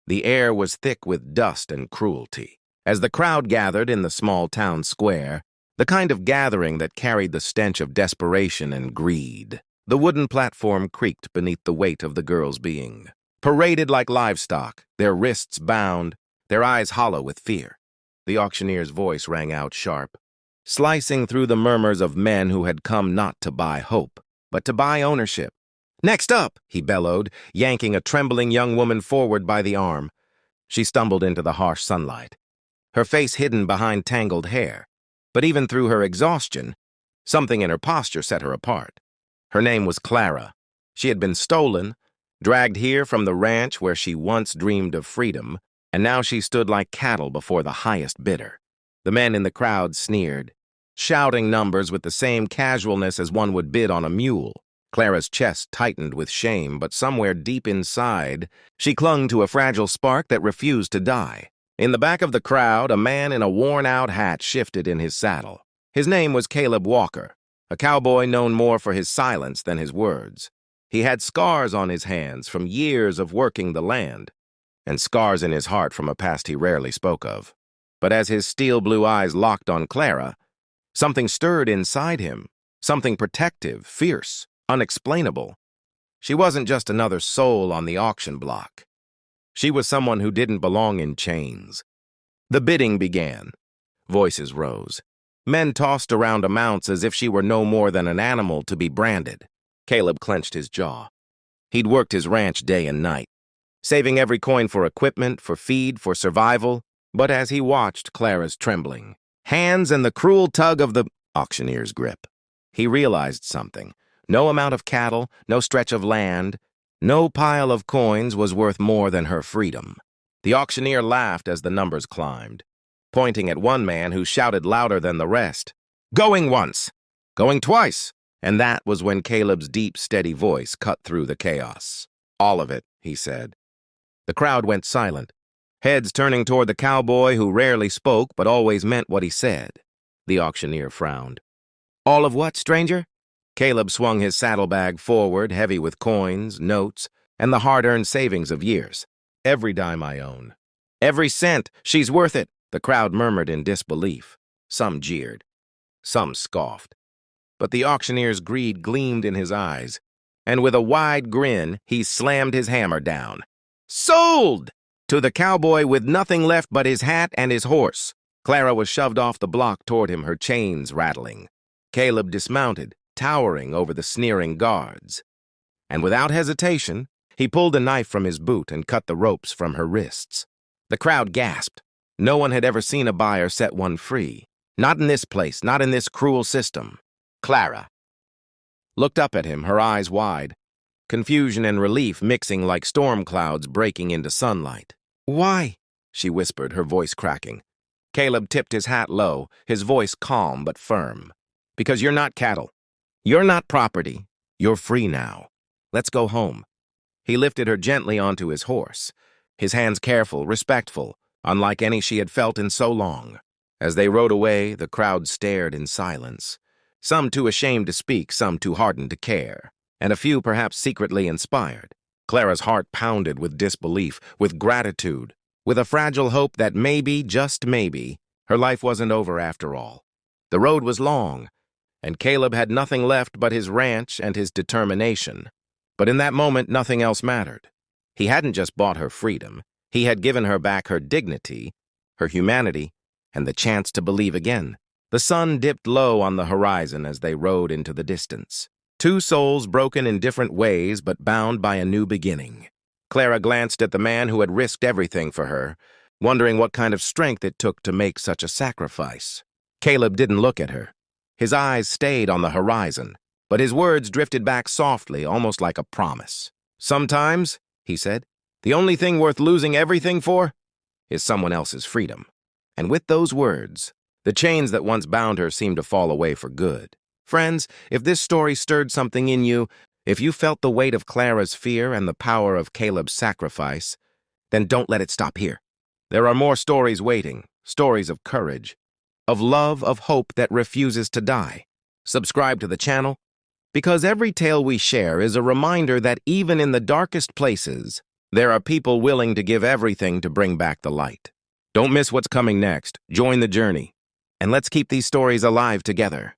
The air was thick with dust and cruelty. As the crowd gathered in the small town square, the kind of gathering that carried the stench of desperation and greed, the wooden platform creaked beneath the weight of the girl's being. Paraded like livestock, their wrists bound, their eyes hollow with fear. The auctioneer's voice rang out sharp, slicing through the murmurs of men who had come not to buy hope, but to buy ownership. "Next up," he bellowed, yanking a trembling young woman forward by the arm. She stumbled into the harsh sunlight, her face hidden behind tangled hair. But even through her exhaustion, something in her posture set her apart. Her name was Clara. She had been stolen, dragged here from the ranch where she once dreamed of freedom, and now she stood like cattle before the highest bidder. The men in the crowd sneered, shouting numbers with the same casualness as one would bid on a mule. Clara's chest tightened with shame, but somewhere deep inside, she clung to a fragile spark that refused to die. In the back of the crowd, a man in a worn-out hat shifted in his saddle. His name was Caleb Walker, a cowboy known more for his silence than his words. He had scars on his hands from years of working the land, and scars in his heart from a past he rarely spoke of. But as his steel-blue eyes locked on Clara, something stirred inside him, something protective, fierce, unexplainable. She wasn't just another soul on the auction block. She was someone who didn't belong in chains. The bidding began. Voices rose. Men tossed around amounts as if she were no more than an animal to be branded. Caleb clenched his jaw. He'd worked his ranch day and night, saving every coin for equipment, for feed, for survival. But as he watched Clara's trembling hands and the cruel tug of the auctioneer's grip, he realized something. No amount of cattle, no stretch of land, no pile of coins was worth more than her freedom. The auctioneer laughed as the numbers climbed, pointing at one man who shouted louder than the rest, "Going once! Going twice!" And that was when Caleb's deep, steady voice cut through the chaos. "All of it," he said. The crowd went silent, heads turning toward the cowboy who rarely spoke but always meant what he said. The auctioneer frowned. "All of what, stranger?" Caleb swung his saddlebag forward, heavy with coins, notes, and the hard-earned savings of years. "Every dime I own. Every cent. She's worth it," the crowd murmured in disbelief. Some jeered. Some scoffed. But the auctioneer's greed gleamed in his eyes, and with a wide grin, he slammed his hammer down. "Sold!" To the cowboy with nothing left but his hat and his horse. Clara was shoved off the block toward him, her chains rattling. Caleb dismounted, towering over the sneering guards. And without hesitation, he pulled a knife from his boot and cut the ropes from her wrists. The crowd gasped. No one had ever seen a buyer set one free. Not in this place, not in this cruel system. Clara looked up at him, her eyes wide, confusion and relief mixing like storm clouds breaking into sunlight. "Why?" she whispered, her voice cracking. Caleb tipped his hat low, his voice calm but firm. "Because you're not cattle. You're not property. You're free now. Let's go home." He lifted her gently onto his horse, his hands careful, respectful, unlike any she had felt in so long. As they rode away, the crowd stared in silence, some too ashamed to speak, some too hardened to care, and a few perhaps secretly inspired. Clara's heart pounded with disbelief, with gratitude, with a fragile hope that maybe, just maybe, her life wasn't over after all. The road was long, and Caleb had nothing left but his ranch and his determination. But in that moment, nothing else mattered. He hadn't just bought her freedom. He had given her back her dignity, her humanity, and the chance to believe again. The sun dipped low on the horizon as they rode into the distance. Two souls broken in different ways but bound by a new beginning. Clara glanced at the man who had risked everything for her, wondering what kind of strength it took to make such a sacrifice. Caleb didn't look at her. His eyes stayed on the horizon, but his words drifted back softly, almost like a promise. "Sometimes," he said, "the only thing worth losing everything for is someone else's freedom." And with those words, the chains that once bound her seemed to fall away for good. Friends, if this story stirred something in you, if you felt the weight of Clara's fear and the power of Caleb's sacrifice, then don't let it stop here. There are more stories waiting, stories of courage, of love, of hope that refuses to die. Subscribe to the channel, because every tale we share is a reminder that even in the darkest places, There are people willing to give everything to bring back the light. Don't miss what's coming next. Join the journey. And let's keep these stories alive together.